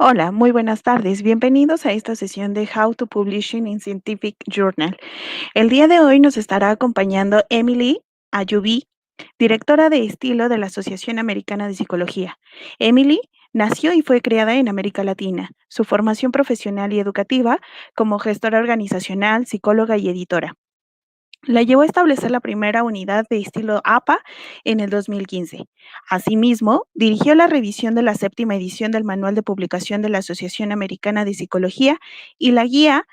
Hola, muy buenas tardes. Bienvenidos a esta sesión de How to Publishing in Scientific Journal. El día de hoy nos estará acompañando Emily Ayubi, directora de estilo de la Asociación Americana de Psicología. Emily nació y fue criada en América Latina. Su formación profesional y educativa como gestora organizacional, psicóloga y editora la llevó a establecer la primera unidad de estilo APA en el 2015. Asimismo, dirigió la revisión de la séptima edición del Manual de Publicación de la Asociación Americana de Psicología y la guía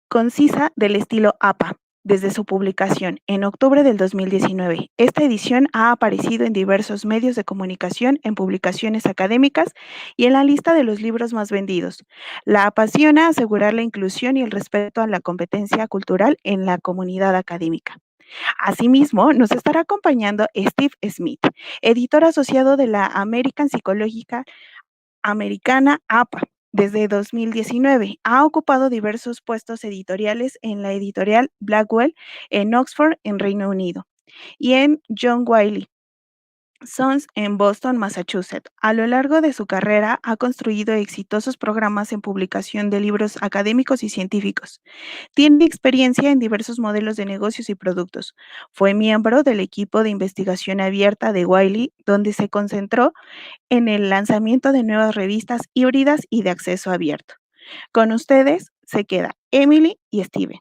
concisa del estilo APA desde su publicación en octubre del 2019. Esta edición ha aparecido en diversos medios de comunicación, en publicaciones académicas y en la lista de los libros más vendidos. La apasiona asegurar la inclusión y el respeto a la competencia cultural en la comunidad académica. Asimismo, nos estará acompañando Steve Smith, editor asociado de la American Psychological Americana APA. Desde 2019 ha ocupado diversos puestos editoriales en la editorial Blackwell en Oxford, en Reino Unido, y en John Wiley Sons en Boston, Massachusetts. A lo largo de su carrera ha construido exitosos programas en publicación de libros académicos y científicos. Tiene experiencia en diversos modelos de negocios y productos. Fue miembro del equipo de investigación abierta de Wiley, donde se concentró en el lanzamiento de nuevas revistas híbridas y de acceso abierto. Con ustedes se queda Emily y Steven.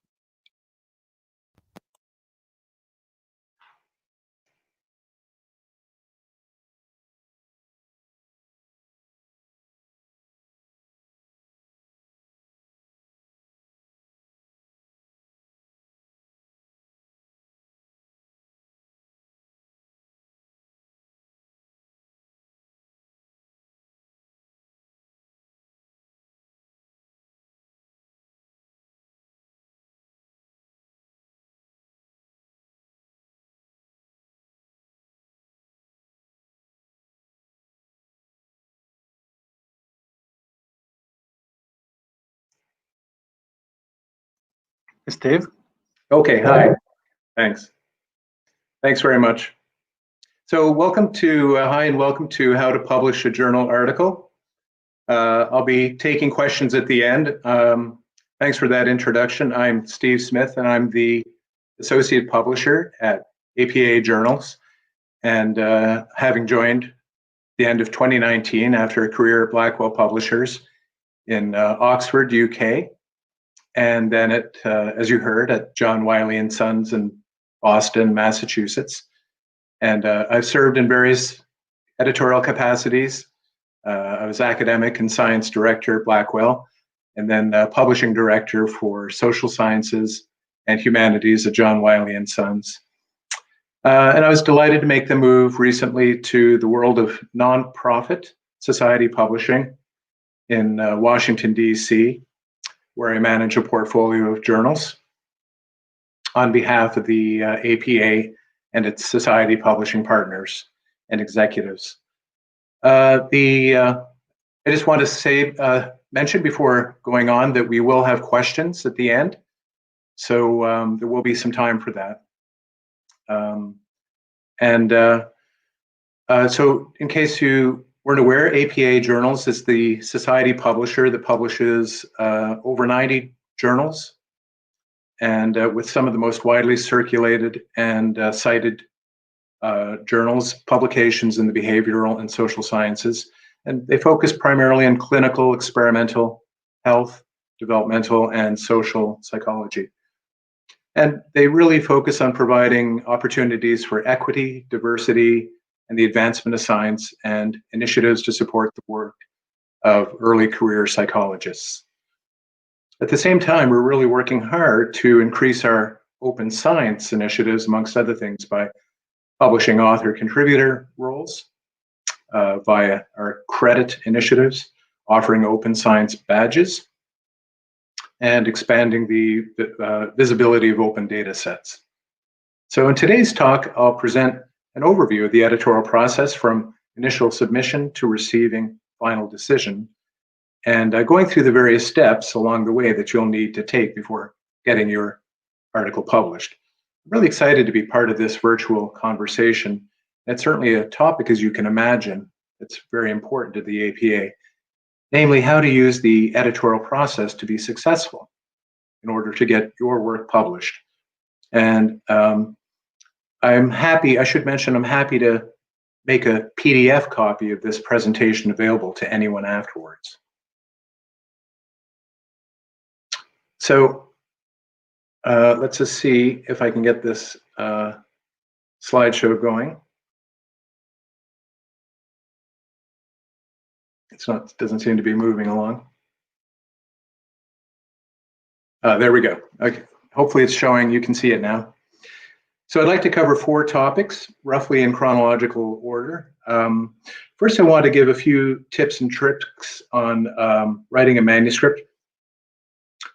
Steve? Okay, hi. Thanks. Thanks very much. So welcome to, hi and welcome to How to Publish a Journal Article. I'll be taking questions at the end. Thanks for that introduction. I'm Steve Smith and I'm the Associate Publisher at APA Journals. And having joined the end of 2019 after a career at Blackwell Publishers in Oxford, UK, and then at, as you heard, at John Wiley and Sons in Boston, Massachusetts. And I've served in various editorial capacities. I was academic and science director at Blackwell, and then publishing director for social sciences and humanities at John Wiley and Sons. And I was delighted to make the move recently to the world of nonprofit society publishing in Washington, D.C., where I manage a portfolio of journals on behalf of the APA and its society publishing partners and executives. I just want to say, mention before going on that we will have questions at the end, so there will be some time for that. So in case you weren't aware, APA Journals is the society publisher that publishes over 90 journals, and with some of the most widely circulated and cited journals, publications in the behavioral and social sciences. And they focus primarily on clinical, experimental, health, developmental, and social psychology. And they really focus on providing opportunities for equity, diversity, and the advancement of science and initiatives to support the work of early career psychologists. At the same time, we're really working hard to increase our open science initiatives, amongst other things, by publishing author-contributor roles, via our credit initiatives, offering open science badges, and expanding the visibility of open data sets. So in today's talk, I'll present an overview of the editorial process from initial submission to receiving final decision, and going through the various steps along the way that you'll need to take before getting your article published. I'm really excited to be part of this virtual conversation. It's certainly a topic, as you can imagine, that's very important to the APA. namely how to use the editorial process to be successful in order to get your work published. And I should mention, I'm happy to make a PDF copy of this presentation available to anyone afterwards. So let's just see if I can get this slideshow going. It doesn't seem to be moving along. There we go. Okay. Hopefully it's showing, you can see it now. So I'd like to cover 4 topics, roughly in chronological order. First, I want to give a few tips and tricks on writing a manuscript.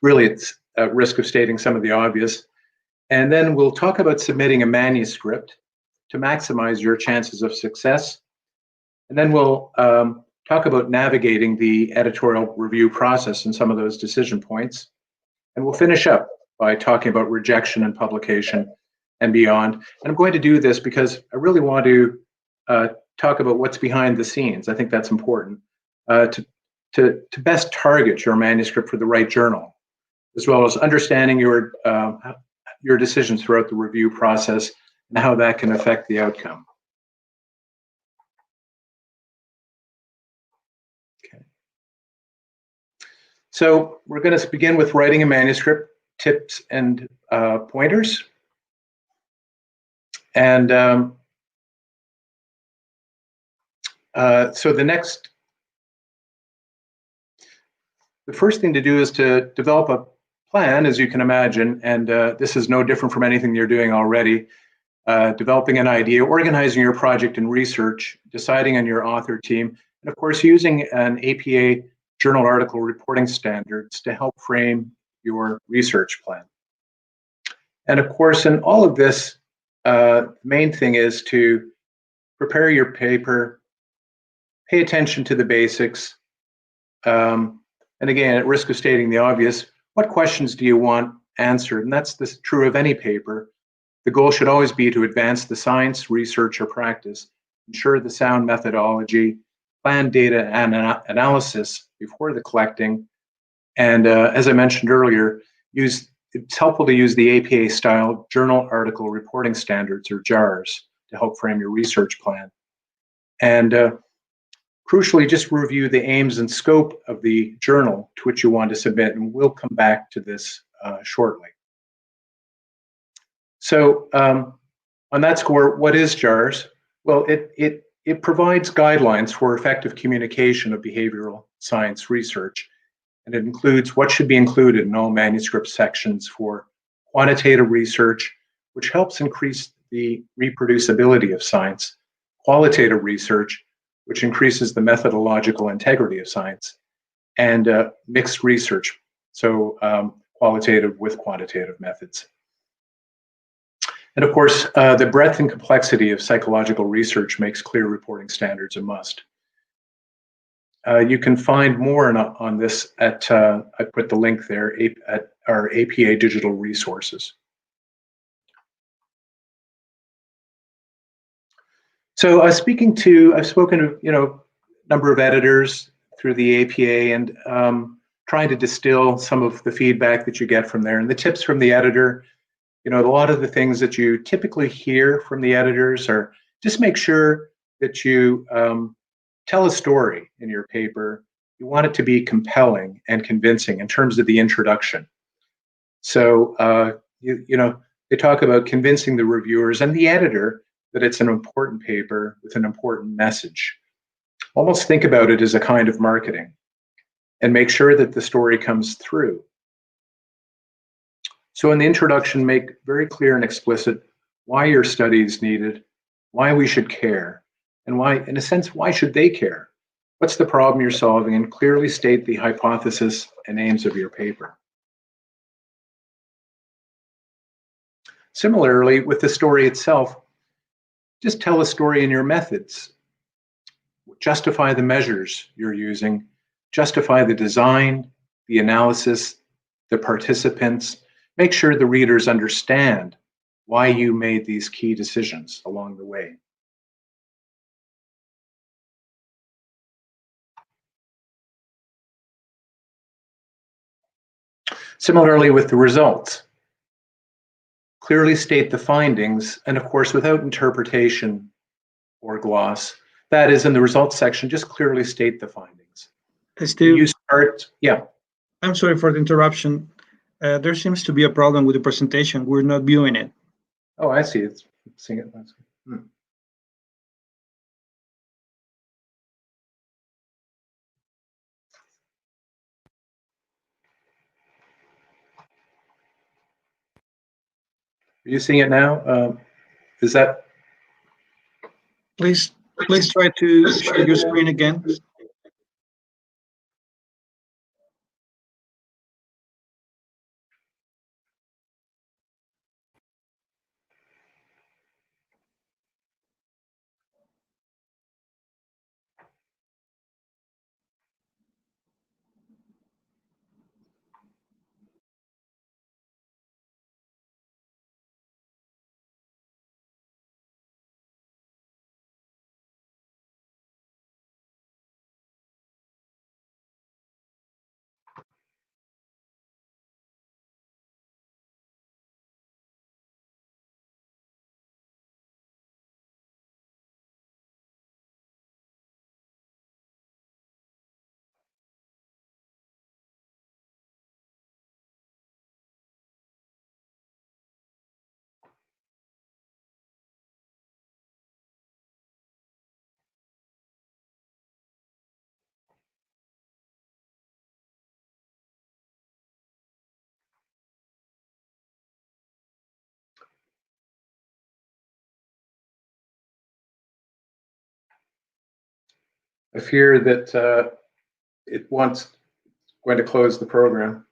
Really, it's at risk of stating some of the obvious. And then we'll talk about submitting a manuscript to maximize your chances of success. And then we'll talk about navigating the editorial review process and some of those decision points. And we'll finish up by talking about rejection and publication and beyond. And I'm going to do this because I really want to talk about what's behind the scenes. I think that's important to best target your manuscript for the right journal, as well as understanding your decisions throughout the review process and how that can affect the outcome. Okay. So we're going to begin with writing a manuscript, tips and pointers. And so the first thing to do is to develop a plan, as you can imagine, and this is no different from anything you're doing already. Developing an idea, organizing your project and research, deciding on your author team, and of course using an APA journal article reporting standards to help frame your research plan. And of course, in all of this, the main thing is to prepare your paper, pay attention to the basics, and again, at risk of stating the obvious, what questions do you want answered? And that's true of any paper. The goal should always be to advance the science, research, or practice, ensure the sound methodology, plan data and analysis before the collecting, and as I mentioned earlier, it's helpful to use the APA-style Journal Article Reporting Standards, or JARS, to help frame your research plan. And crucially, just review the aims and scope of the journal to which you want to submit, and we'll come back to this shortly. So on that score, what is JARS? Well, it provides guidelines for effective communication of behavioral science research, and it includes what should be included in all manuscript sections for quantitative research, which helps increase the reproducibility of science, qualitative research, which increases the methodological integrity of science, and mixed research, so qualitative with quantitative methods. And of course, the breadth and complexity of psychological research makes clear reporting standards a must. You can find more on this at, I put the link there, at our APA digital resources. So I've spoken to, a number of editors through the APA, and trying to distill some of the feedback that you get from there. And the tips from the editor, a lot of the things that you typically hear from the editors are just make sure that you tell a story in your paper. You want it to be compelling and convincing in terms of the introduction. So, they talk about convincing the reviewers and the editor that it's an important paper with an important message. Almost think about it as a kind of marketing, and make sure that the story comes through. So in the introduction, make very clear and explicit why your study is needed, why we should care, and why, in a sense, why should they care? What's the problem you're solving? And clearly state the hypothesis and aims of your paper. Similarly, with the story itself, just tell a story in your methods. Justify the measures you're using, justify the design, the analysis, the participants. Make sure the readers understand why you made these key decisions along the way. Similarly with the results. Clearly state the findings, and of course, without interpretation or gloss. That is, in the results section, just clearly state the findings. Steve, You start, yeah. I'm sorry for the interruption. There seems to be a problem with the presentation. We're not viewing it. Oh, I see. It's seeing it. Are you seeing it now? Is that? Please try to share your screen again. I fear that it wants going to close the program.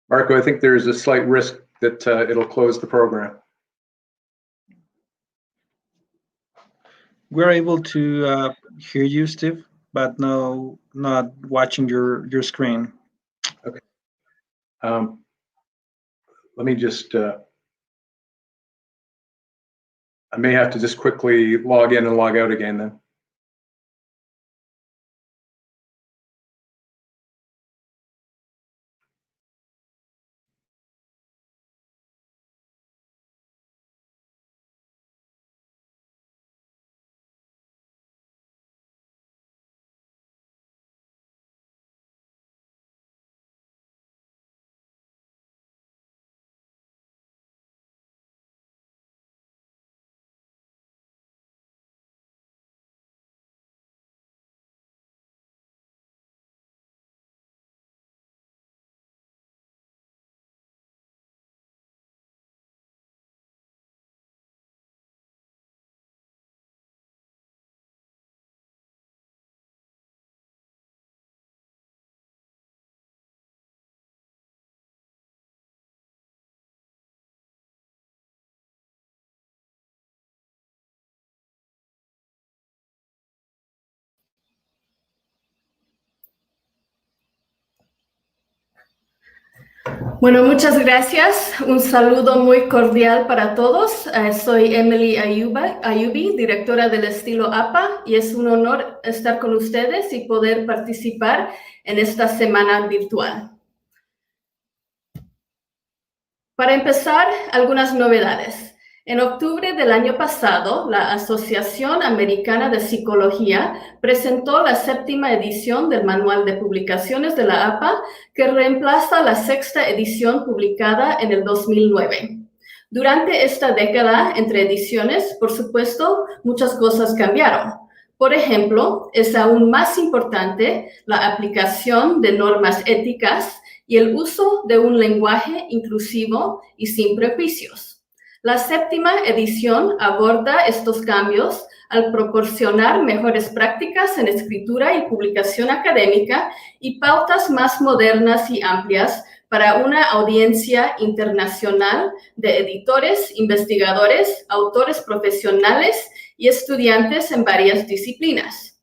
Marco, I think there's a slight risk that it'll close the program. We're able to hear you, Steve, but no, not watching your screen. Okay. Let me just, I may have to just quickly log in and log out again then. Bueno, muchas gracias. Un saludo muy cordial para todos. Soy Emily Ayubi, directora del estilo APA, y es un honor estar con ustedes y poder participar en esta semana virtual. Para empezar, algunas novedades. En octubre del año pasado, la Asociación Americana de Psicología presentó la 7ª edición del Manual de Publicaciones de la APA, que reemplaza la 6ª edición publicada en el 2009. Durante esta década, entre ediciones, por supuesto, muchas cosas cambiaron. Por ejemplo, es aún más importante la aplicación de normas éticas y el uso de un lenguaje inclusivo y sin prejuicios. La séptima edición aborda estos cambios al proporcionar mejores prácticas en escritura y publicación académica y pautas más modernas y amplias para una audiencia internacional de editores, investigadores, autores profesionales y estudiantes en varias disciplinas.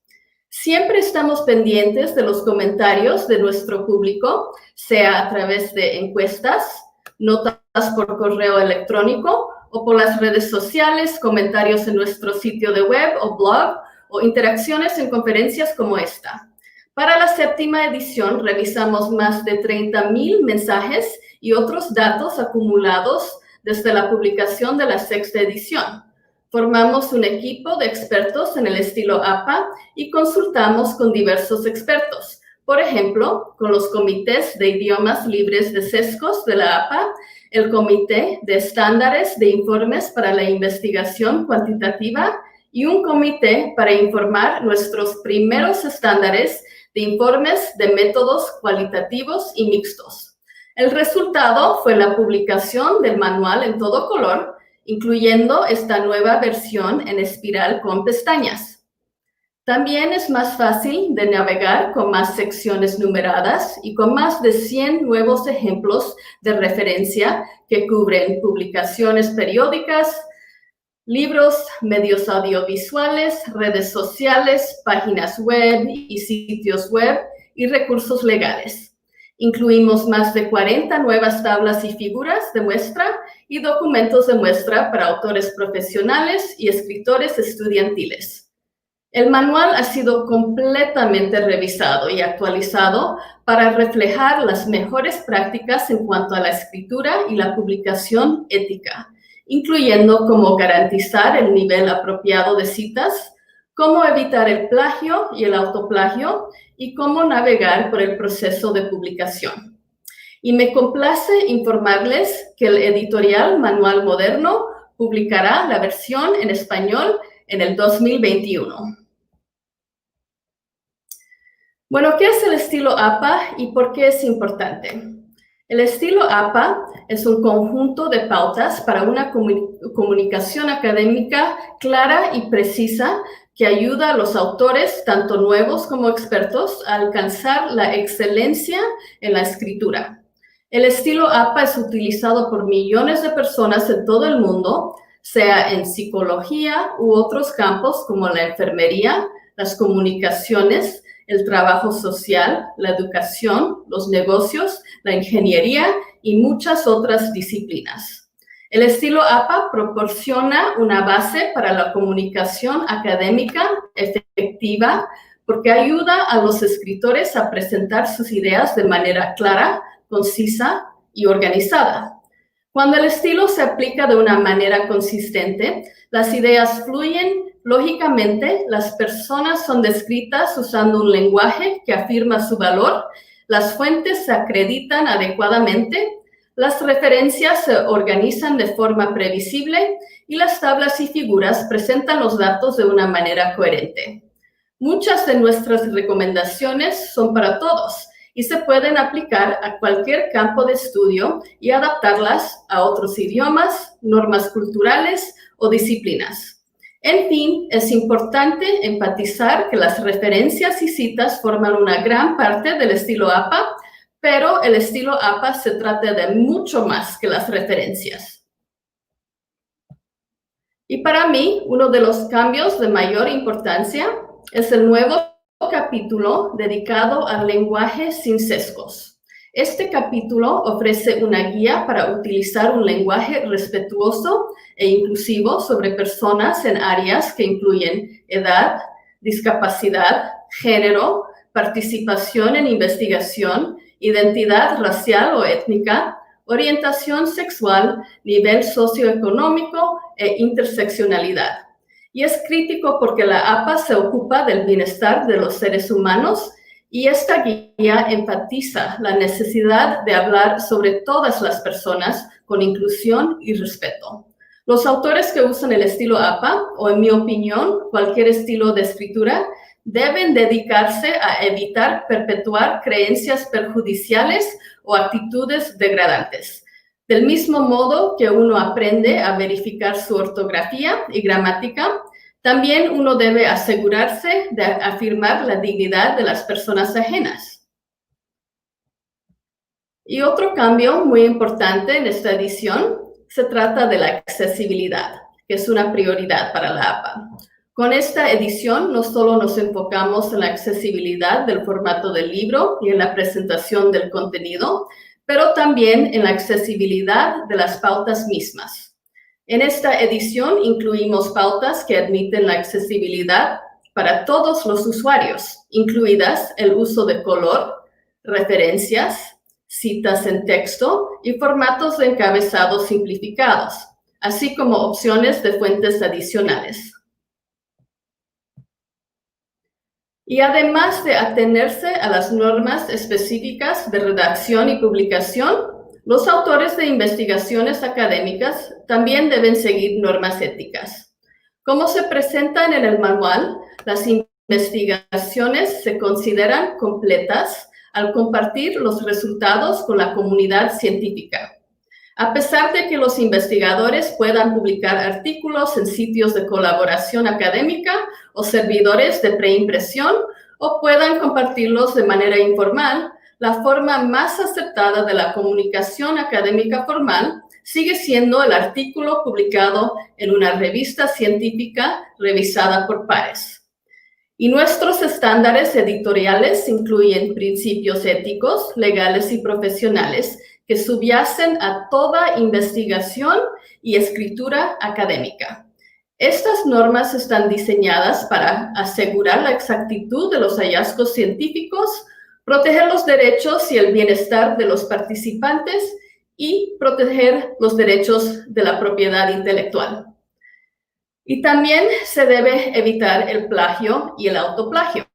Siempre estamos pendientes de los comentarios de nuestro público, sea a través de encuestas, notas por correo electrónico o por las redes sociales, comentarios en nuestro sitio de web o blog o interacciones en conferencias como esta. Para la séptima edición revisamos más de 30,000 mensajes y otros datos acumulados desde la publicación de la sexta edición. Formamos un equipo de expertos en el estilo APA y consultamos con diversos expertos. Por ejemplo, con los comités de idiomas libres de sesgos de la APA, el Comité de Estándares de Informes para la Investigación Cuantitativa y un comité para informar nuestros primeros estándares de informes de métodos cualitativos y mixtos. El resultado fue la publicación del manual en todo color, incluyendo esta nueva versión en espiral con pestañas. También es más fácil de navegar con más secciones numeradas y con más de 100 nuevos ejemplos de referencia que cubren publicaciones periódicas, libros, medios audiovisuales, redes sociales, páginas web y sitios web y recursos legales. Incluimos más de 40 nuevas tablas y figuras de muestra y documentos de muestra para autores profesionales y escritores estudiantiles. El manual ha sido completamente revisado y actualizado para reflejar las mejores prácticas en cuanto a la escritura y la publicación ética, incluyendo cómo garantizar el nivel apropiado de citas, cómo evitar el plagio y el autoplagio y cómo navegar por el proceso de publicación. Y me complace informarles que el editorial Manual Moderno publicará la versión en español en el 2021. Bueno, ¿qué es el estilo APA y por qué es importante? El estilo APA es un conjunto de pautas para una comunicación académica clara y precisa que ayuda a los autores, tanto nuevos como expertos, a alcanzar la excelencia en la escritura. El estilo APA es utilizado por millones de personas en todo el mundo, sea en psicología u otros campos como la enfermería, las comunicaciones, el trabajo social, la educación, los negocios, la ingeniería y muchas otras disciplinas. El estilo APA proporciona una base para la comunicación académica efectiva porque ayuda a los escritores a presentar sus ideas de manera clara, concisa y organizada. Cuando el estilo se aplica de una manera consistente, las ideas fluyen lógicamente, las personas son descritas usando un lenguaje que afirma su valor, las fuentes se acreditan adecuadamente, las referencias se organizan de forma previsible y las tablas y figuras presentan los datos de una manera coherente. Muchas de nuestras recomendaciones son para todos y se pueden aplicar a cualquier campo de estudio y adaptarlas a otros idiomas, normas culturales o disciplinas. En fin, es importante enfatizar que las referencias y citas forman una gran parte del estilo APA, pero el estilo APA se trata de mucho más que las referencias. Y para mí, uno de los cambios de mayor importancia es el nuevo capítulo dedicado al lenguaje sin sesgos. Este capítulo ofrece una guía para utilizar un lenguaje respetuoso e inclusivo sobre personas en áreas que incluyen edad, discapacidad, género, participación en investigación, identidad racial o étnica, orientación sexual, nivel socioeconómico e interseccionalidad. Y es crítico porque la APA se ocupa del bienestar de los seres humanos y esta guía enfatiza la necesidad de hablar sobre todas las personas con inclusión y respeto. Los autores que usan el estilo APA, o en mi opinión, cualquier estilo de escritura, deben dedicarse a evitar perpetuar creencias perjudiciales o actitudes degradantes. Del mismo modo que uno aprende a verificar su ortografía y gramática, también uno debe asegurarse de afirmar la dignidad de las personas ajenas. Y otro cambio muy importante en esta edición se trata de la accesibilidad, que es una prioridad para la APA. Con esta edición no solo nos enfocamos en la accesibilidad del formato del libro y en la presentación del contenido, pero también en la accesibilidad de las pautas mismas. En esta edición incluimos pautas que admiten la accesibilidad para todos los usuarios, incluidas el uso de color, referencias, citas en texto y formatos de encabezado simplificados, así como opciones de fuentes adicionales. Y además de atenerse a las normas específicas de redacción y publicación, los autores de investigaciones académicas también deben seguir normas éticas. Como se presentan en el manual, las investigaciones se consideran completas al compartir los resultados con la comunidad científica. A pesar de que los investigadores puedan publicar artículos en sitios de colaboración académica o servidores de preimpresión o puedan compartirlos de manera informal, la forma más aceptada de la comunicación académica formal sigue siendo el artículo publicado en una revista científica revisada por pares. Y nuestros estándares editoriales incluyen principios éticos, legales y profesionales que subyacen a toda investigación y escritura académica. Estas normas están diseñadas para asegurar la exactitud de los hallazgos científicos, proteger los derechos y el bienestar de los participantes y proteger los derechos de la propiedad intelectual. Y también se debe evitar el plagio y el autoplagio.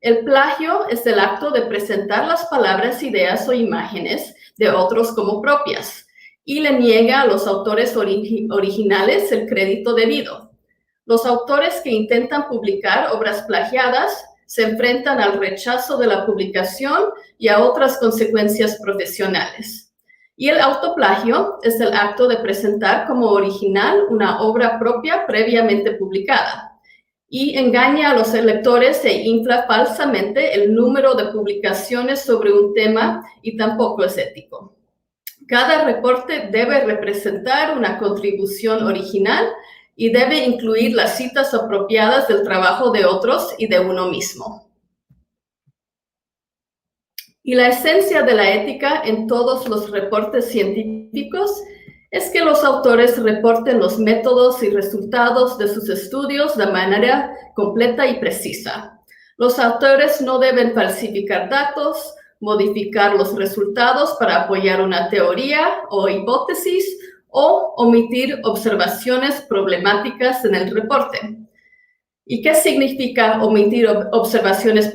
El plagio es el acto de presentar las palabras, ideas o imágenes de otros como propias y le niega a los autores originales el crédito debido. Los autores que intentan publicar obras plagiadas se enfrentan al rechazo de la publicación y a otras consecuencias profesionales. Y el autoplagio es el acto de presentar como original una obra propia previamente publicada y engaña a los lectores e infla falsamente el número de publicaciones sobre un tema y tampoco es ético. Cada reporte debe representar una contribución original y debe incluir las citas apropiadas del trabajo de otros y de uno mismo. Y la esencia de la ética en todos los reportes científicos es que los autores reporten los métodos y resultados de sus estudios de manera completa y precisa. Los autores no deben falsificar datos, modificar los resultados para apoyar una teoría o hipótesis o omitir observaciones problemáticas en el reporte. ¿Y qué significa omitir observaciones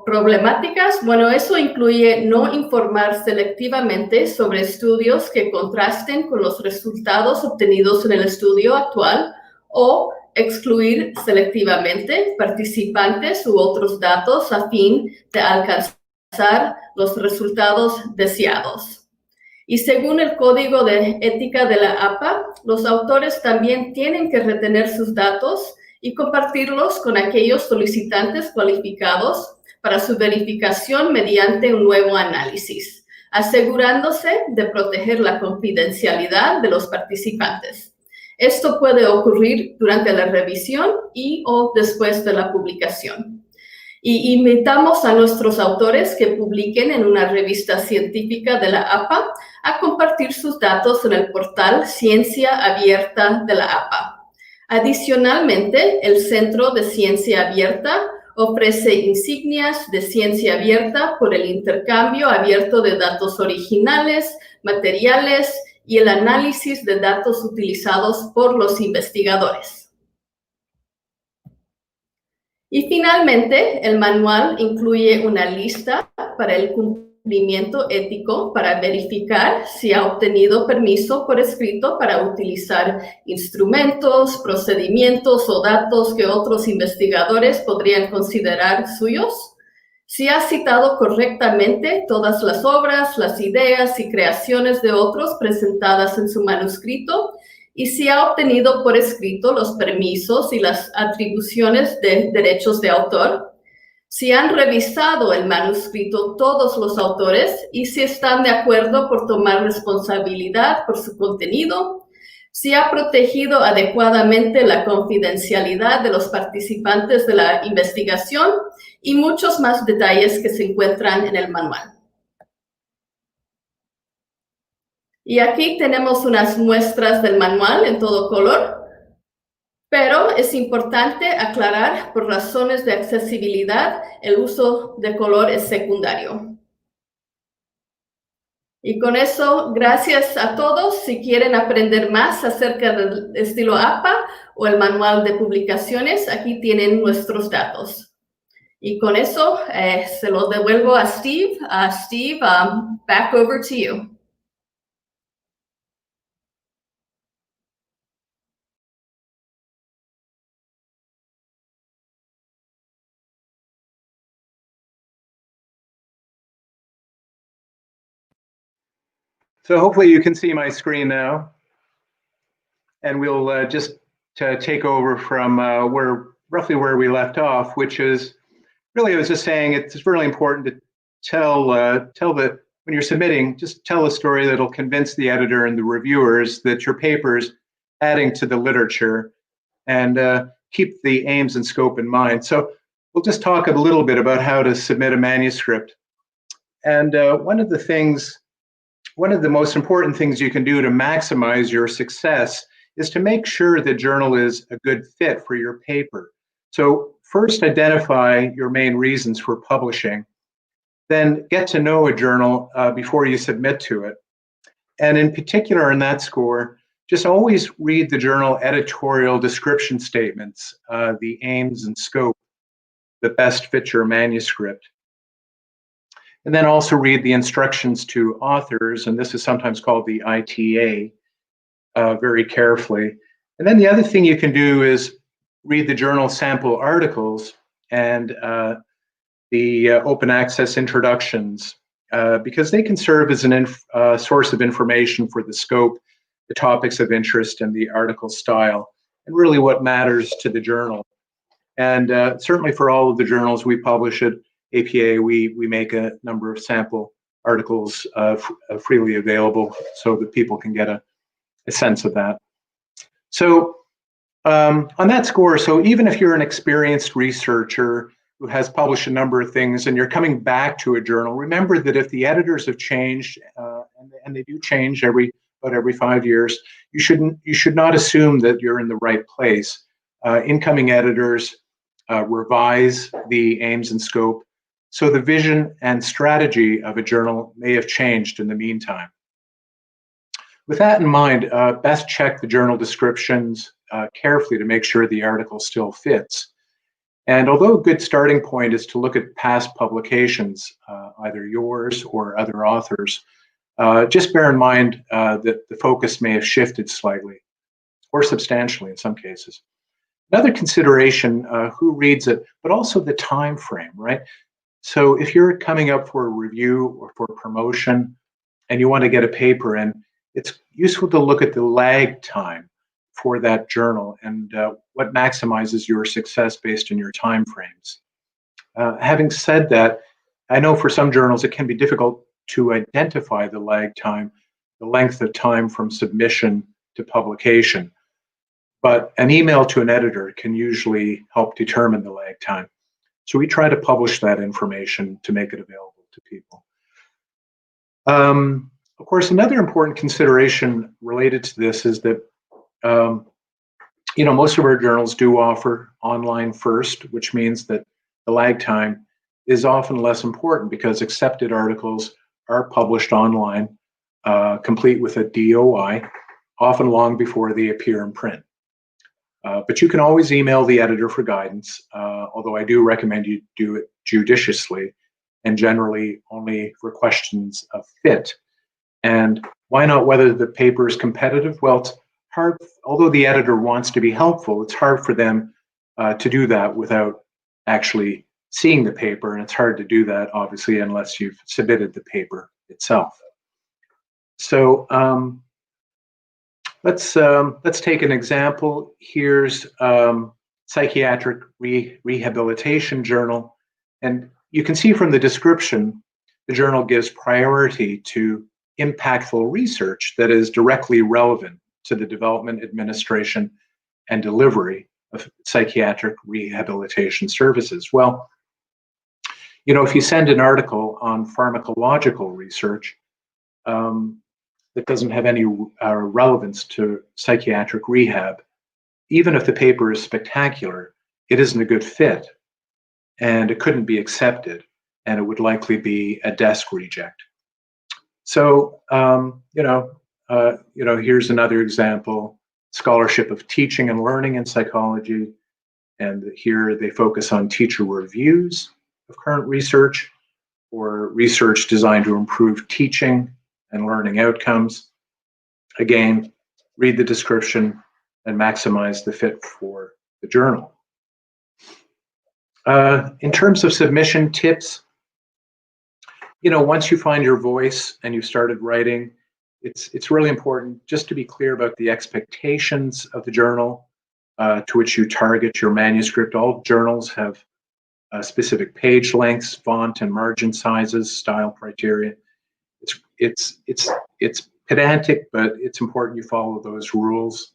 problemáticas? Bueno, eso incluye no informar selectivamente sobre estudios que contrasten con los resultados obtenidos en el estudio actual o excluir selectivamente participantes u otros datos a fin de alcanzar los resultados deseados. Y según el Código de Ética de la APA, los autores también tienen que retener sus datos y compartirlos con aquellos solicitantes cualificados para su verificación mediante un nuevo análisis, asegurándose de proteger la confidencialidad de los participantes. Esto puede ocurrir durante la revisión y o después de la publicación. Y invitamos a nuestros autores que publiquen en una revista científica de la APA a compartir sus datos en el portal Ciencia Abierta de la APA. Adicionalmente, el Centro de Ciencia Abierta ofrece insignias de ciencia abierta por el intercambio abierto de datos originales, materiales y el análisis de datos utilizados por los investigadores. Y finalmente, el manual incluye una lista para el cumplimiento ético para verificar si ha obtenido permiso por escrito para utilizar instrumentos, procedimientos o datos que otros investigadores podrían considerar suyos. si ha citado correctamente todas las obras, las ideas y creaciones de otros presentadas en su manuscrito, y si ha obtenido por escrito los permisos y las atribuciones de derechos de autor, si han revisado el manuscrito todos los autores y si están de acuerdo por tomar responsabilidad por su contenido, si ha protegido adecuadamente la confidencialidad de los participantes de la investigación y muchos más detalles que se encuentran en el manual. Y aquí tenemos unas muestras del manual en todo color, pero es importante aclarar, por razones de accesibilidad, el uso de color es secundario. Y con eso, gracias a todos. Si quieren aprender más acerca del estilo APA o el manual de publicaciones, aquí tienen nuestros datos. Y con eso, se lo devuelvo a Steve. Steve, back over to you. So hopefully you can see my screen now. And we'll just take over from roughly where we left off, which is really, I was just saying it's really important to tell that when you're submitting, just tell a story that'll convince the editor and the reviewers that your paper's adding to the literature, and keep the aims and scope in mind. So we'll just talk a little bit about how to submit a manuscript. And one of the most important things you can do to maximize your success is to make sure the journal is a good fit for your paper. So first, identify your main reasons for publishing. Then get to know a journal before you submit to it. And in particular, in that score, just always read the journal editorial description statements, the aims and scope that best fit your manuscript. And then also read the instructions to authors, and this is sometimes called the ITA, very carefully. And then the other thing you can do is read the journal sample articles and the open access introductions, because they can serve as a source of information for the scope, the topics of interest, and the article style, and really what matters to the journal. And certainly for all of the journals we publish at APA, we make a number of sample articles freely available so that people can get a sense of that. So on that score, so even if you're an experienced researcher who has published a number of things and you're coming back to a journal, remember that if the editors have changed, and they do change about every 5 years, you should not assume that you're in the right place. Incoming editors revise the aims and scope, so the vision and strategy of a journal may have changed in the meantime. With that in mind, best check the journal descriptions carefully to make sure the article still fits. And although a good starting point is to look at past publications, either yours or other authors, just bear in mind that the focus may have shifted slightly or substantially in some cases. Another consideration, who reads it, but also the time frame, right? So if you're coming up for a review or for promotion and you want to get a paper in, it's useful to look at the lag time for that journal and what maximizes your success based on your time frames. Having said that, I know for some journals it can be difficult to identify the lag time, the length of time from submission to publication. But an email to an editor can usually help determine the lag time. So we try to publish that information to make it available to people. Of course, another important consideration related to this is that most of our journals do offer online first, which means that the lag time is often less important because accepted articles are published online, complete with a DOI, often long before they appear in print. But you can always email the editor for guidance, although I do recommend you do it judiciously and generally only for questions of fit. And why not whether the paper is competitive? Well, it's hard, although the editor wants to be helpful, it's hard for them to do that without actually seeing the paper, and it's hard to do that, obviously, unless you've submitted the paper itself. So let's take an example. Here's Psychiatric Rehabilitation Journal, and you can see from the description, the journal gives priority to impactful research that is directly relevant to the development, administration, and delivery of psychiatric rehabilitation services. Well, you know, if you send an article on pharmacological research that doesn't have any relevance to psychiatric rehab, even if the paper is spectacular, it isn't a good fit, and it couldn't be accepted, and it would likely be a desk reject. So, here's another example: scholarship of teaching and learning in psychology, and here they focus on teacher reviews of current research or research designed to improve teaching and learning outcomes. Again, read the description and maximize the fit for the journal. In terms of submission tips, you know, once you find your voice and you've started writing, it's really important just to be clear about the expectations of the journal to which you target your manuscript. All journals have specific page lengths, font and margin sizes, style criteria. It's pedantic, but it's important you follow those rules.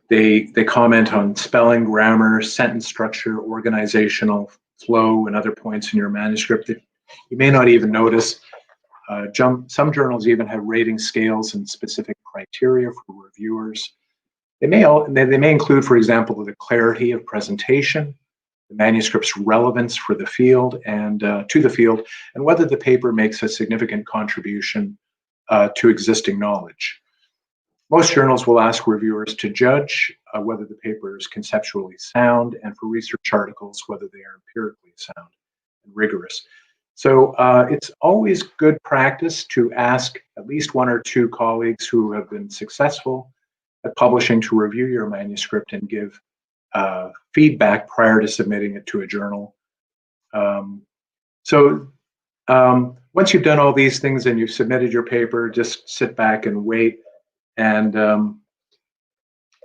They comment on spelling, grammar, sentence structure, organizational flow, and other points in your manuscript that you may not even notice. Some journals even have rating scales and specific criteria for reviewers. They may include, for example, the clarity of presentation, the manuscript's relevance for the field and to the field, and whether the paper makes a significant contribution to existing knowledge. Most journals will ask reviewers to judge whether the paper is conceptually sound, and for research articles, whether they are empirically sound and rigorous. So it's always good practice to ask at least one or two colleagues who have been successful at publishing to review your manuscript and give feedback prior to submitting it to a journal. Once you've done all these things and you've submitted your paper, just sit back and wait. And the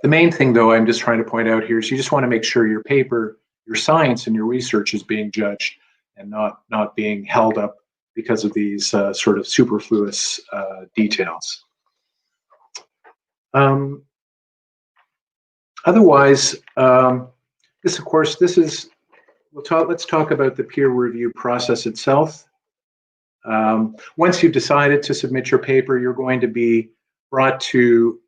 main thing, though, I'm just trying to point out here is you just want to make sure your paper, your science and your research is being judged and not being held up because of these sort of superfluous details. Otherwise, let's talk about the peer review process itself. Once you've decided to submit your paper, you're going to be brought to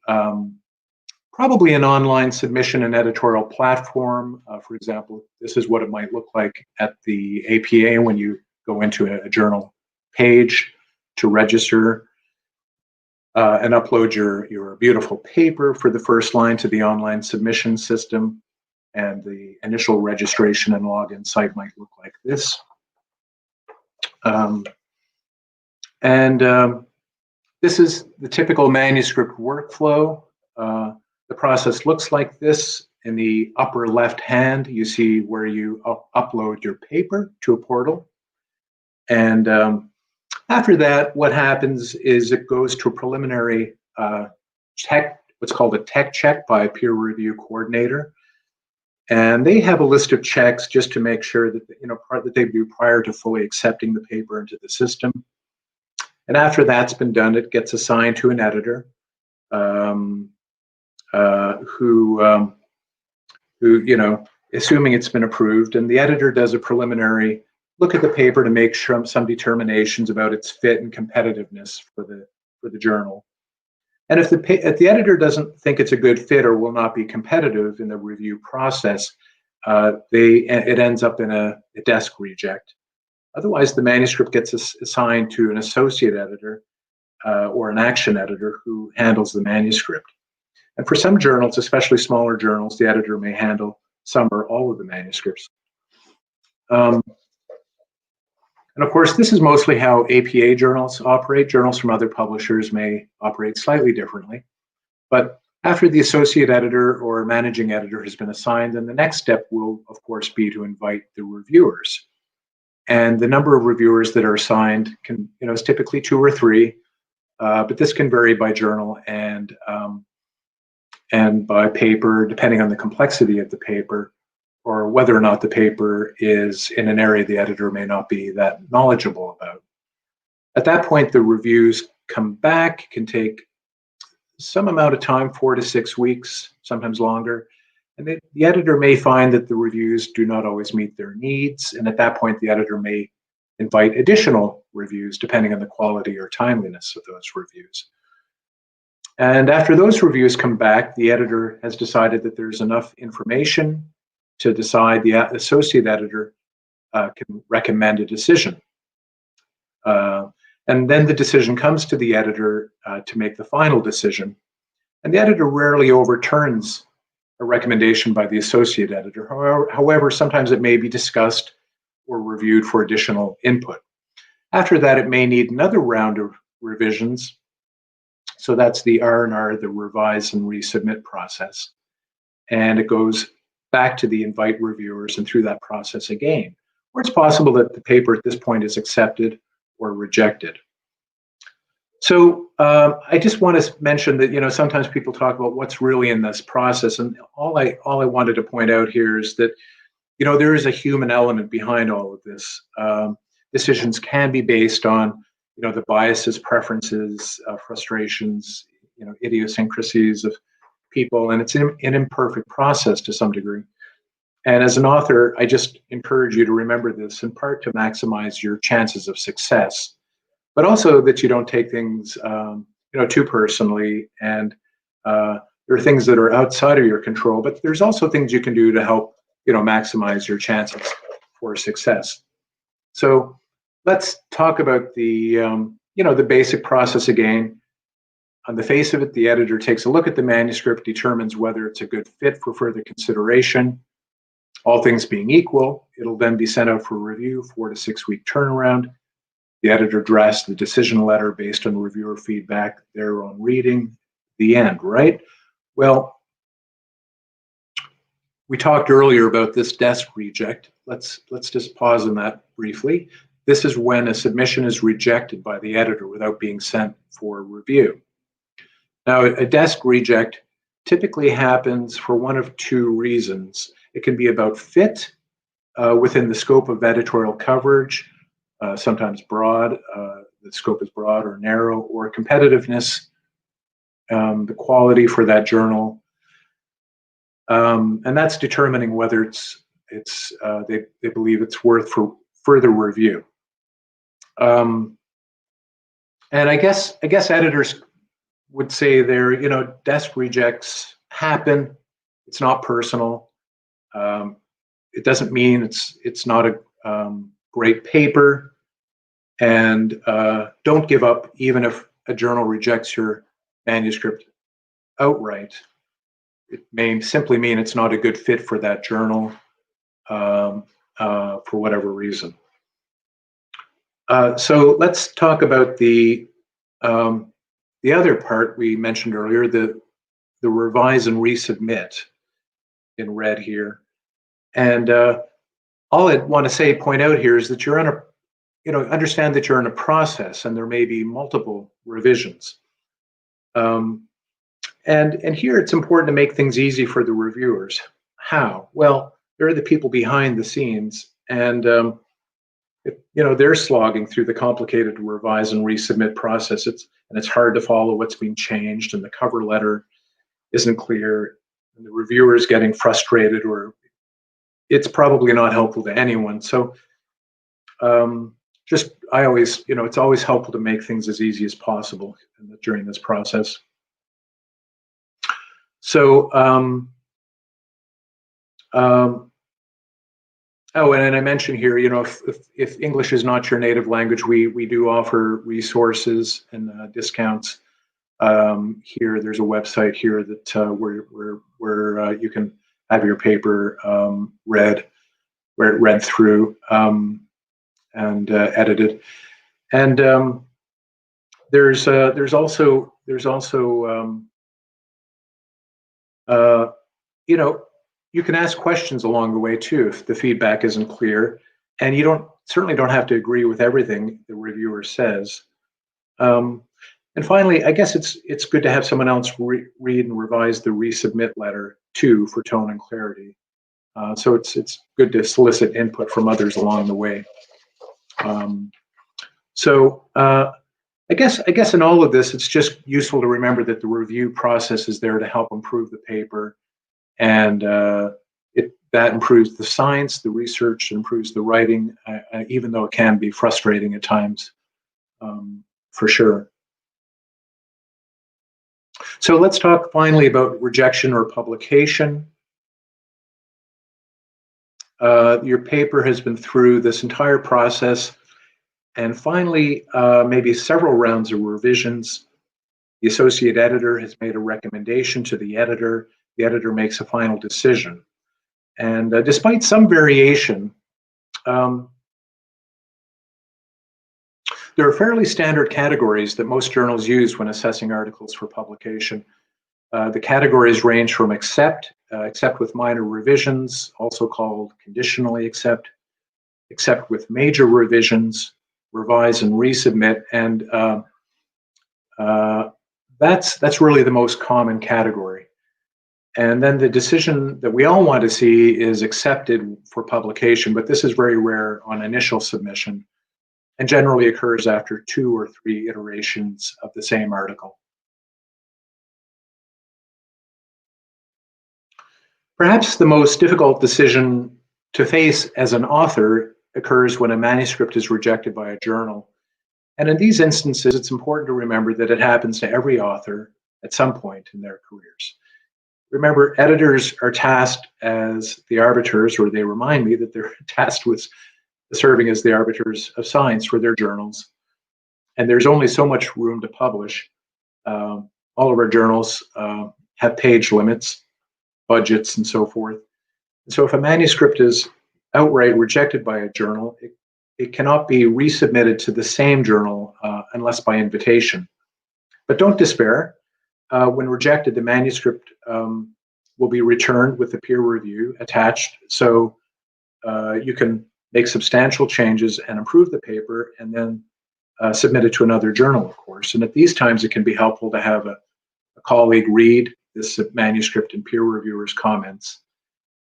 probably an online submission and editorial platform. For example, this is what it might look like at the APA when you go into a journal page to register and upload your beautiful paper for the first line to the online submission system. And the initial registration and login site might look like this. This is the typical manuscript workflow. The process looks like this. In the upper left hand, you see where you upload your paper to a portal. And after that, what happens is it goes to a preliminary what's called a tech check by a peer review coordinator. And they have a list of checks just to make sure that, that they do prior to fully accepting the paper into the system. And after that's been done, it gets assigned to an editor who, assuming it's been approved, and the editor does a preliminary look at the paper to make sure some determinations about its fit and competitiveness for the journal. And if the editor doesn't think it's a good fit or will not be competitive in the review process, it ends up in a desk reject. Otherwise, the manuscript gets assigned to an associate editor or an action editor who handles the manuscript. And for some journals, especially smaller journals, the editor may handle some or all of the manuscripts. And of course, this is mostly how APA journals operate. Journals from other publishers may operate slightly differently. But After the associate editor or managing editor has been assigned, then the next step will, of course, be to invite the reviewers. And the number of reviewers that are assigned can, is typically 2 or 3, but this can vary by journal and by paper, depending on the complexity of the paper, or whether or not the paper is in an area the editor may not be that knowledgeable about. At that point, the reviews come back, can take some amount of time, 4 to 6 weeks, sometimes longer. And the editor may find that the reviews do not always meet their needs. And at that point, the editor may invite additional reviews, depending on the quality or timeliness of those reviews. And after those reviews come back, the editor has decided that there's enough information to decide the associate editor can recommend a decision. And then the decision comes to the editor to make the final decision. And the editor rarely overturns a recommendation by the associate editor. However, sometimes it may be discussed or reviewed for additional input. After that, it may need another round of revisions. So that's the R&R, the revise and resubmit process. And it goes back to the invite reviewers and through that process again, where it's possible that the paper at this point is accepted or rejected. So I just want to mention that, sometimes people talk about what's really in this process. And all I wanted to point out here is that, there is a human element behind all of this. Decisions can be based on, the biases, preferences, frustrations, idiosyncrasies of people. And it's an imperfect process to some degree. And as an author, I just encourage you to remember this, in part to maximize your chances of success, but also that you don't take things, too personally. And there are things that are outside of your control, but there's also things you can do to help, maximize your chances for success. So let's talk about the, the basic process again. On the face of it, the editor takes a look at the manuscript, determines whether it's a good fit for further consideration. All things being equal, it'll then be sent out for review, 4 to 6 week turnaround. The editor drafts the decision letter based on reviewer feedback, their own reading, the end, right? Well, we talked earlier about this desk reject. Let's just pause on that briefly. This is when a submission is rejected by the editor without being sent for review. Now, a desk reject typically happens for one of 2 reasons. It can be about fit within the scope of editorial coverage, sometimes broad, the scope is broad or narrow, or competitiveness, the quality for that journal. And that's determining whether they believe it's worth for further review. And I guess editors would say desk rejects happen. It's not personal. It doesn't mean it's not a great paper. And don't give up even if a journal rejects your manuscript outright. It may simply mean it's not a good fit for that journal for whatever reason. So let's talk about the other part we mentioned earlier, the revise and resubmit in red here. And all I want to point out here is that you're in understand that you're in a process and there may be multiple revisions. And here it's important to make things easy for the reviewers. How? Well, they're the people behind the scenes, and they're slogging through the complicated revise and resubmit process. It's hard to follow what's being changed, and the cover letter isn't clear, and the reviewer is getting frustrated, or it's probably not helpful to anyone. So it's always helpful to make things as easy as possible during this process. So, and I mentioned here, if English is not your native language, we do offer resources and discounts. Here, there's a website here that where you can have your paper read through and edited. And there's also You know, you can ask questions along the way too if the feedback isn't clear, and you certainly don't have to agree with everything the reviewer says. And finally, I guess it's good to have someone else read and revise the resubmit letter too for tone and clarity. So it's good to solicit input from others along the way. I guess in all of this, it's just useful to remember that the review process is there to help improve the paper, and that improves the science, the research, improves the writing, even though it can be frustrating at times, for sure. So let's talk finally about rejection or publication. Your paper has been through this entire process, and finally, maybe several rounds of revisions. The associate editor has made a recommendation to the editor. The editor makes a final decision. And despite some variation, there are fairly standard categories that most journals use when assessing articles for publication. The categories range from accept with minor revisions, also called conditionally accept with major revisions, revise and resubmit, and that's really the most common category. And then the decision that we all want to see is accepted for publication, but this is very rare on initial submission and generally occurs after 2 or 3 iterations of the same article. Perhaps the most difficult decision to face as an author occurs when a manuscript is rejected by a journal. And in these instances, it's important to remember that it happens to every author at some point in their careers. Remember, editors are tasked as the arbiters, or they remind me that they're tasked with serving as the arbiters of science for their journals. And there's only so much room to publish. All of our journals have page limits, budgets, and so forth. And so if a manuscript is outright rejected by a journal, it cannot be resubmitted to the same journal unless by invitation. But don't despair. When rejected, the manuscript will be returned with the peer review attached, so you can make substantial changes and improve the paper, and then submit it to another journal, of course. And at these times, it can be helpful to have a colleague read this manuscript and peer reviewer's comments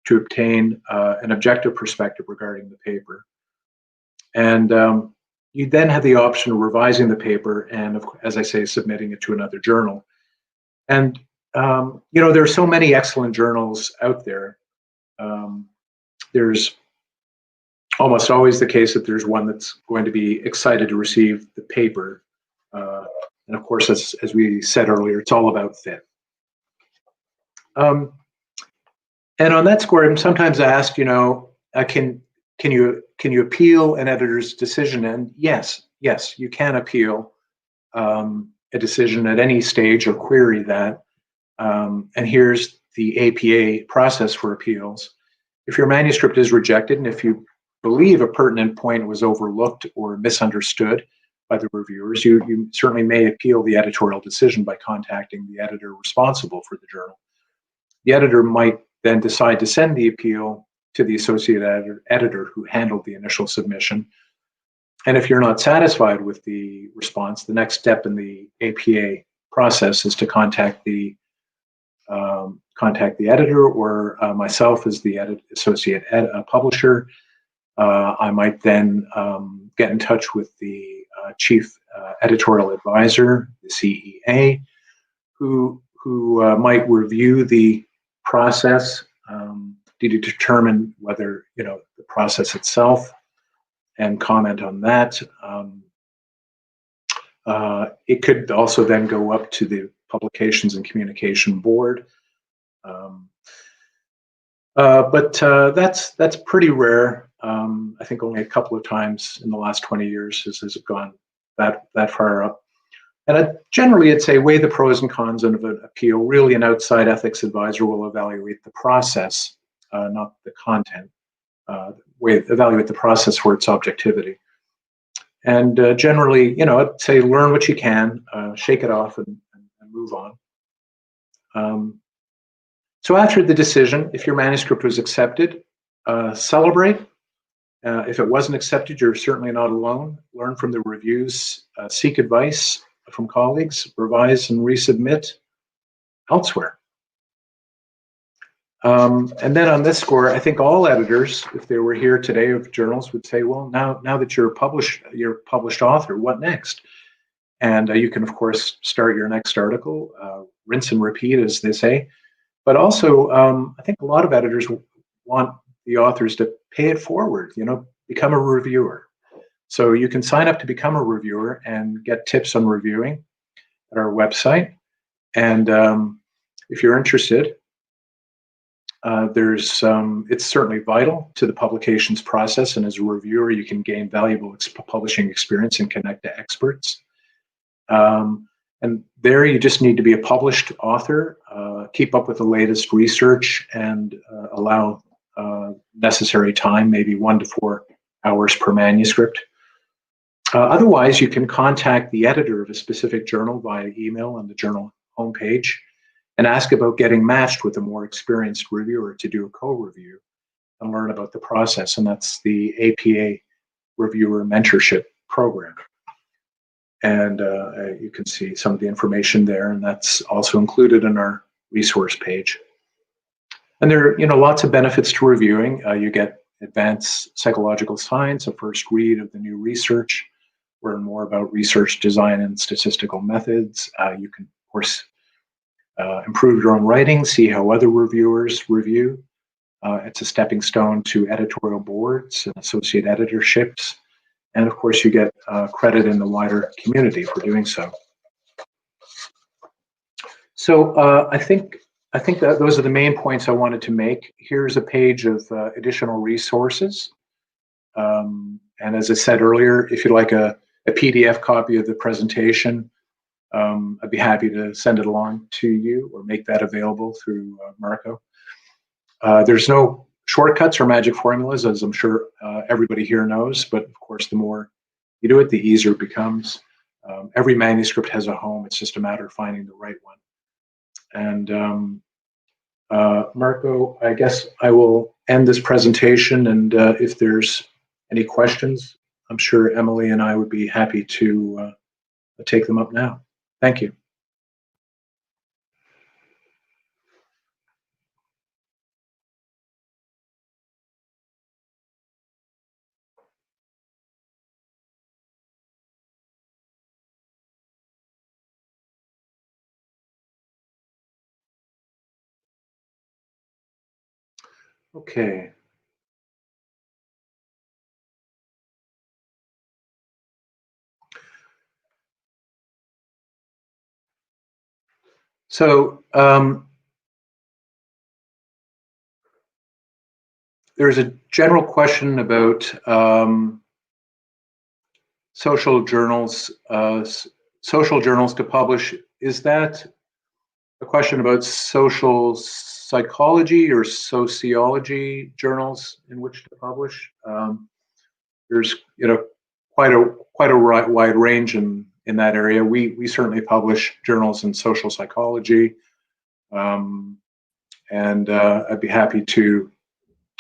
to obtain an objective perspective regarding the paper. And you then have the option of revising the paper and, as I say, submitting it to another journal. And there are so many excellent journals out there. There's almost always the case that there's one that's going to be excited to receive the paper. And of course, as we said earlier, it's all about fit. And on that score, I'm sometimes asked, can you appeal an editor's decision? And yes, you can appeal a decision at any stage or query that. And here's the APA process for appeals. If your manuscript is rejected, and if you believe a pertinent point was overlooked or misunderstood by the reviewers, you certainly may appeal the editorial decision by contacting the editor responsible for the journal. The editor might then decide to send the appeal to the associate editor who handled the initial submission. And if you're not satisfied with the response, the next step in the APA process is to contact the editor, or myself as the associate publisher. I might then get in touch with the chief editorial advisor, the CEA, who might review the process to determine whether the process itself and comment on that. It could also then go up to the Publications and Communication Board. But that's pretty rare. I think only a couple of times in the last 20 years has it gone that far up. And generally, I'd say weigh the pros and cons of an appeal. Really, an outside ethics advisor will evaluate the process, not the content. Evaluate the process for its objectivity. And generally, I'd say learn what you can, shake it off, and move on. So after the decision, if your manuscript was accepted, celebrate. If it wasn't accepted, you're certainly not alone. Learn from the reviews, seek advice from colleagues, revise and resubmit elsewhere. And then on this score, I think all editors, if they were here today of journals, would say, well, now that you're a published author, what next? And you can, of course, start your next article, rinse and repeat, as they say. But also, I think a lot of editors want the authors to pay it forward, become a reviewer. So you can sign up to become a reviewer and get tips on reviewing at our website. And if you're interested, it's certainly vital to the publications process. And as a reviewer, you can gain valuable publishing experience and connect to experts. And there you just need to be a published author, keep up with the latest research, and allow necessary time, maybe 1 to 4 hours per manuscript. Otherwise, you can contact the editor of a specific journal via email on the journal homepage and ask about getting matched with a more experienced reviewer to do a co-review and learn about the process. And that's the APA Reviewer Mentorship Program. And you can see some of the information there, and that's also included in our resource page. And there are, lots of benefits to reviewing. You get advanced psychological science, a first read of the new research, learn more about research design and statistical methods. You can, of course, improve your own writing, see how other reviewers review. It's a stepping stone to editorial boards and associate editorships. And of course, you get credit in the wider community for doing so. So I think that those are the main points I wanted to make. Here's a page of additional resources. And as I said earlier, if you'd like a PDF copy of the presentation, I'd be happy to send it along to you or make that available through Marco. There's no shortcuts or magic formulas, as I'm sure everybody here knows, but of course, the more you do it, the easier it becomes. Every manuscript has a home. It's just a matter of finding the right one. And Marco, I guess I will end this presentation, and if there's any questions, I'm sure Emily and I would be happy to take them up now. Thank you. Okay. So there's a general question about social journals to publish. Is that a question about social psychology or sociology journals in which to publish? There's quite a wide range in that area. We certainly publish journals in social psychology, and I'd be happy to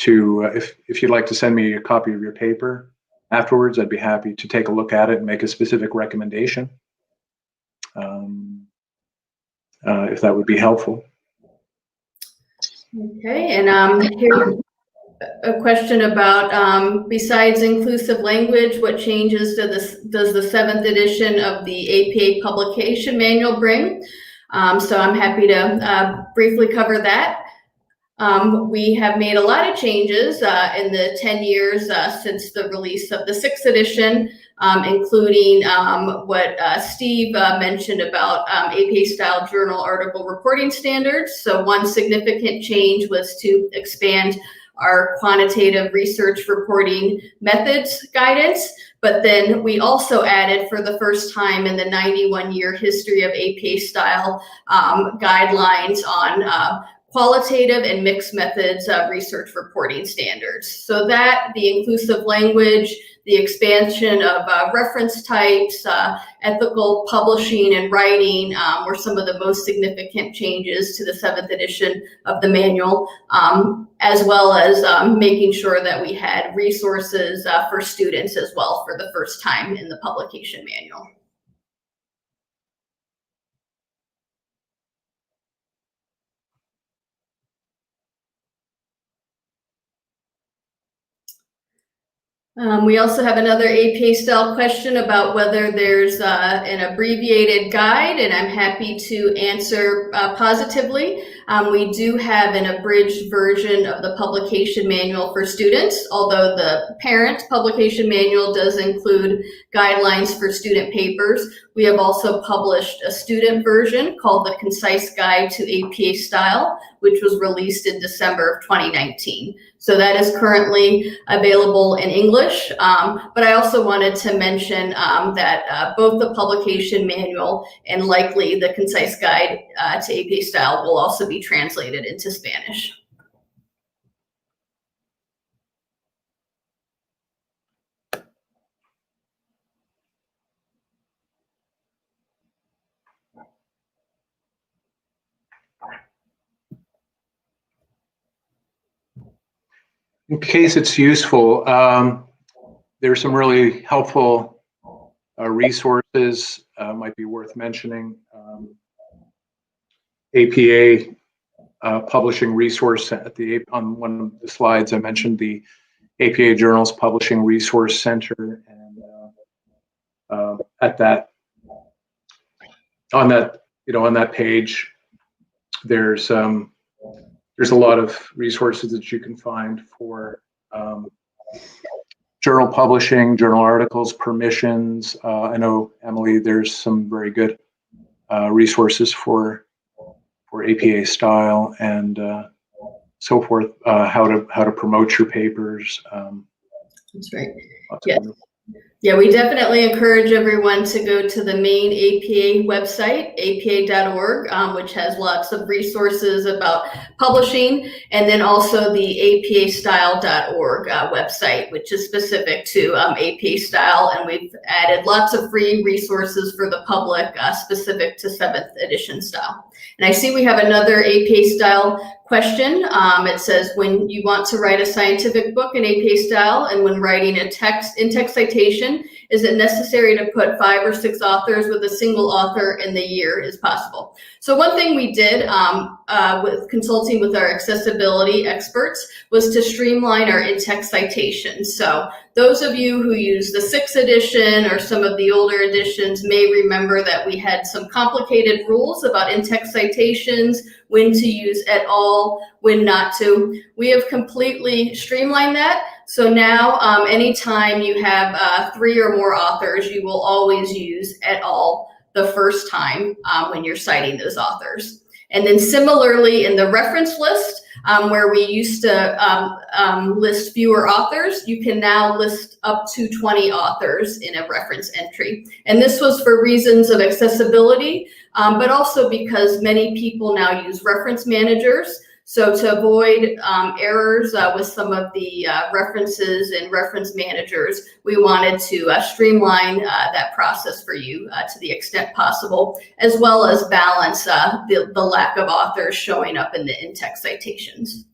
if you'd like to send me a copy of your paper afterwards, I'd be happy to take a look at it and make a specific recommendation, if that would be helpful. Okay, and here's a question about, besides inclusive language, what changes does the 7th edition of the APA publication manual bring? So I'm happy to briefly cover that. We have made a lot of changes in the 10 years since the release of the 6th edition, including what Steve mentioned about APA-style journal article reporting standards. So one significant change was to expand our quantitative research reporting methods guidance, but then we also added, for the first time in the 91-year history of APA-style guidelines on qualitative and mixed methods research reporting standards. So that, the inclusive language, the expansion of reference types, ethical publishing and writing were some of the most significant changes to the 7th edition of the manual, as well as making sure that we had resources for students as well for the first time in the publication manual. We also have another APA style question about whether there's an abbreviated guide, and I'm happy to answer positively. We do have an abridged version of the publication manual for students, although the parent publication manual does include guidelines for student papers. We have also published a student version called the Concise Guide to APA Style, which was released in December of 2019. So that is currently available in English, but I also wanted to mention that both the publication manual and likely the Concise Guide to APA Style will also be translated into Spanish. In case it's useful, there's some really helpful resources might be worth mentioning. APA publishing resource on one of the slides I mentioned the APA Journals Publishing Resource Center, and on that page there's a lot of resources that you can find for journal publishing, journal articles, permissions. I know, Emily, there's some very good resources for APA style and so forth, how to promote your papers. That's right. Yes. Yeah, we definitely encourage everyone to go to the main APA website, apa.org, which has lots of resources about publishing, and then also the apastyle.org website, which is specific to APA style, and we've added lots of free resources for the public specific to 7th edition style. And I see we have another APA style question. It says, when you want to write a scientific book in APA style and when writing a in-text citation, is it necessary to put 5 or 6 authors with a single author in the year is possible? So one thing we did with consulting with our accessibility experts was to streamline our in-text citations. So those of you who use the 6th edition or some of the older editions may remember that we had some complicated rules about in-text citations, when to use et al, when not to. We have completely streamlined that. So now anytime you have 3 or more authors, you will always use et al the first time when you're citing those authors. And then similarly in the reference list, where we used to list fewer authors, you can now list up to 20 authors in a reference entry. And this was for reasons of accessibility, but also because many people now use reference managers. So to avoid errors with some of the references and reference managers, we wanted to streamline that process for you to the extent possible, as well as balance the lack of authors showing up in the in-text citations.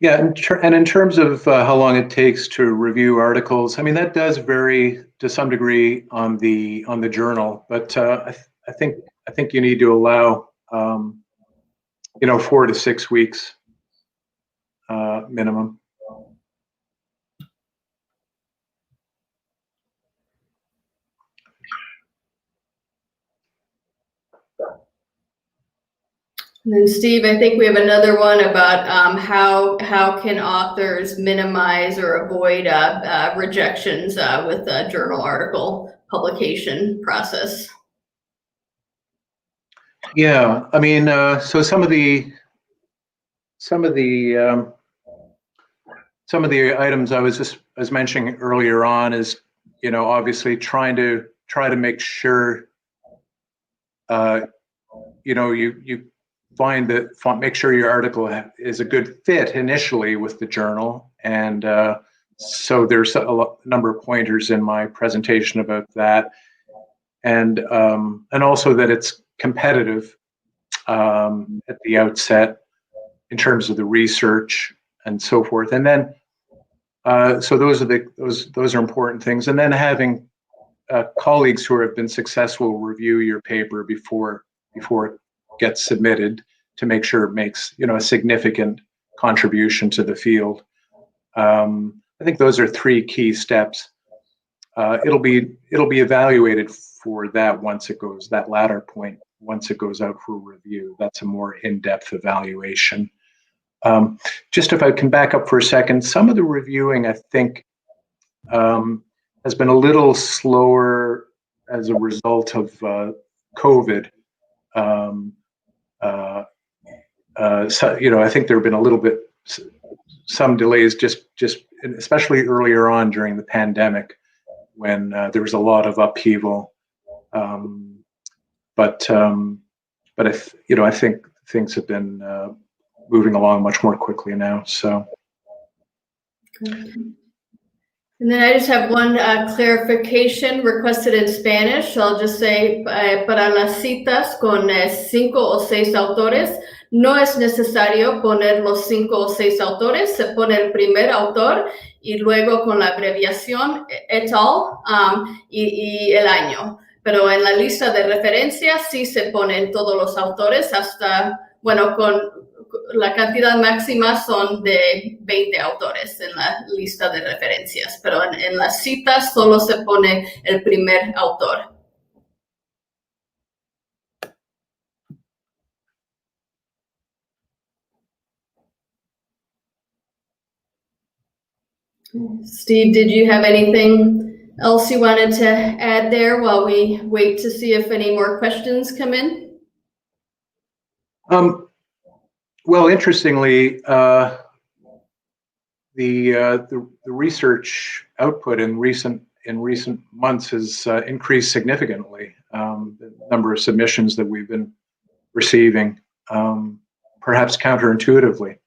Yeah, and in terms of how long it takes to review articles, I mean, that does vary to some degree on the journal, but I think you need to allow 4 to 6 weeks minimum. And then Steve, I think we have another one about how can authors minimize or avoid rejections with the journal article publication process. Yeah, I mean, so some of the items I was mentioning earlier on is, obviously try to make sure, make sure your article is a good fit initially with the journal, and so there's a number of pointers in my presentation about that, and also that it's competitive at the outset in terms of the research and so forth, and then so those are important things, and then having colleagues who have been successful review your paper before it gets submitted to make sure it makes a significant contribution to the field. I think those are three key steps. It'll be evaluated for that that latter point once it goes out for review. That's a more in-depth evaluation. Just if I can back up for a second, some of the reviewing I think has been a little slower as a result of COVID. So, I think there have been a little bit some delays, just especially earlier on during the pandemic, when there was a lot of upheaval. But I think things have been moving along much more quickly now. So. And then I just have one clarification requested in Spanish. So I'll just say, para las citas con 5 o 6 autores, no es necesario poner los 5 o 6 autores, se pone el primer autor y luego con la abreviación et al. Y el año. Pero en la lista de referencias sí se ponen todos los autores hasta, con la cantidad máxima son de 20 autores en la lista de referencias, pero en las citas solo se pone el primer autor. Steve, did you have anything else you wanted to add there while we wait to see if any more questions come in? Well, interestingly, the research output in recent months has increased significantly. The number of submissions that we've been receiving, perhaps counterintuitively.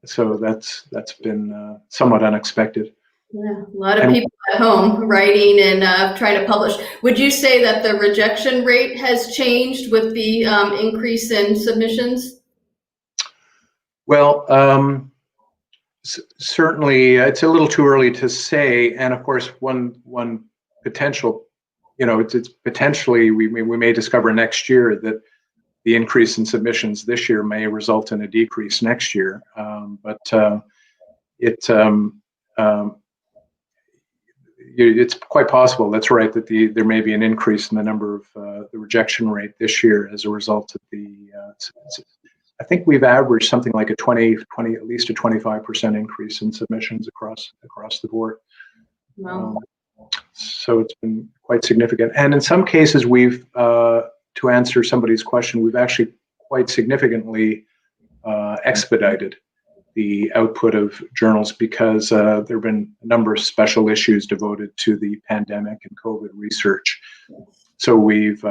So that's been somewhat unexpected. Yeah, a lot of people at home writing and trying to publish. Would you say that the rejection rate has changed with the increase in submissions? Well, certainly it's a little too early to say. And of course, one potential, it's potentially we may discover next year that the increase in submissions this year may result in a decrease next year. It's quite possible, that's right, that there may be an increase in the number of the rejection rate this year as a result of I think we've averaged something like at least a 25% increase in submissions across the board. Wow. So it's been quite significant. And in some cases we've, to answer somebody's question, we've actually quite significantly expedited the output of journals because there have been a number of special issues devoted to the pandemic and COVID research. So we've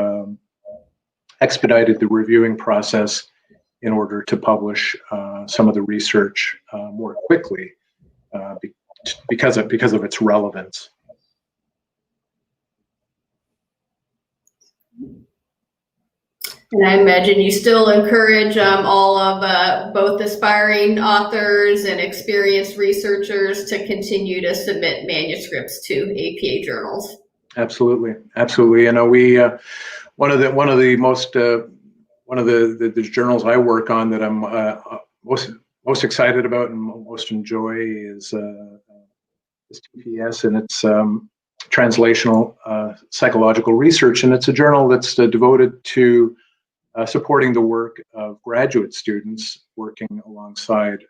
expedited the reviewing process in order to publish some of the research more quickly because of its relevance. And I imagine you still encourage all of both aspiring authors and experienced researchers to continue to submit manuscripts to APA journals. Absolutely. We one of the journals I work on that I'm most excited about and most enjoy is TPS, and it's translational psychological research, and it's a journal that's devoted to supporting the work of graduate students working alongside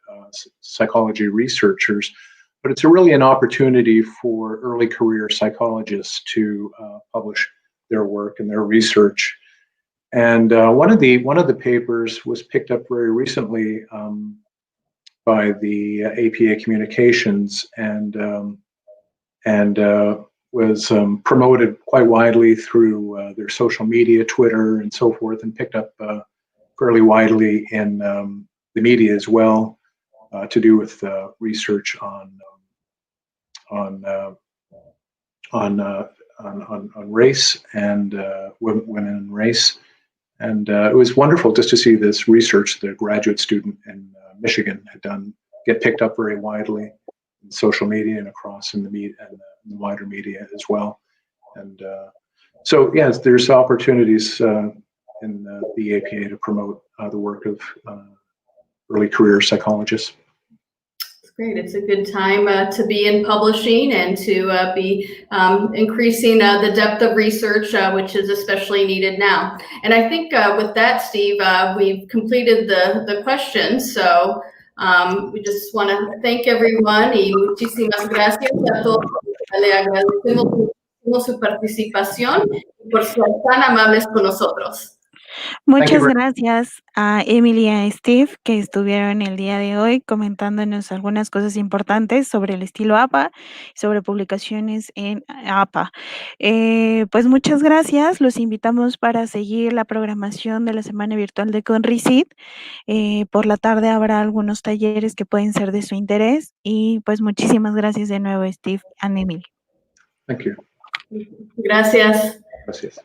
psychology researchers. But it's really an opportunity for early career psychologists to publish their work and their research. And one of the papers was picked up very recently by the APA Communications, and was promoted quite widely through their social media, Twitter, and so forth, and picked up fairly widely in the media as well, to do with research on race and women and race. And it was wonderful just to see this research that a graduate student in Michigan had done get picked up very widely in social media and across in the media and the wider media as well. And so, yes, there's opportunities in the APA to promote the work of early career psychologists. Great. It's a good time to be in publishing and to be increasing the depth of research, which is especially needed now. And I think with that, Steve, we've completed the questions. So we just want to thank everyone y muchísimas gracias a todos. Le agradecemos su participación y por ser tan amables con nosotros. Muchas gracias a Emily y a Steve, que estuvieron el día de hoy comentándonos algunas cosas importantes sobre el estilo APA, sobre publicaciones en APA. Pues muchas gracias. Los invitamos para seguir la programación de la Semana Virtual de Conrisit. Por la tarde habrá algunos talleres que pueden ser de su interés. Y pues muchísimas gracias de nuevo, Steve y Emily. Thank you. Gracias. Gracias.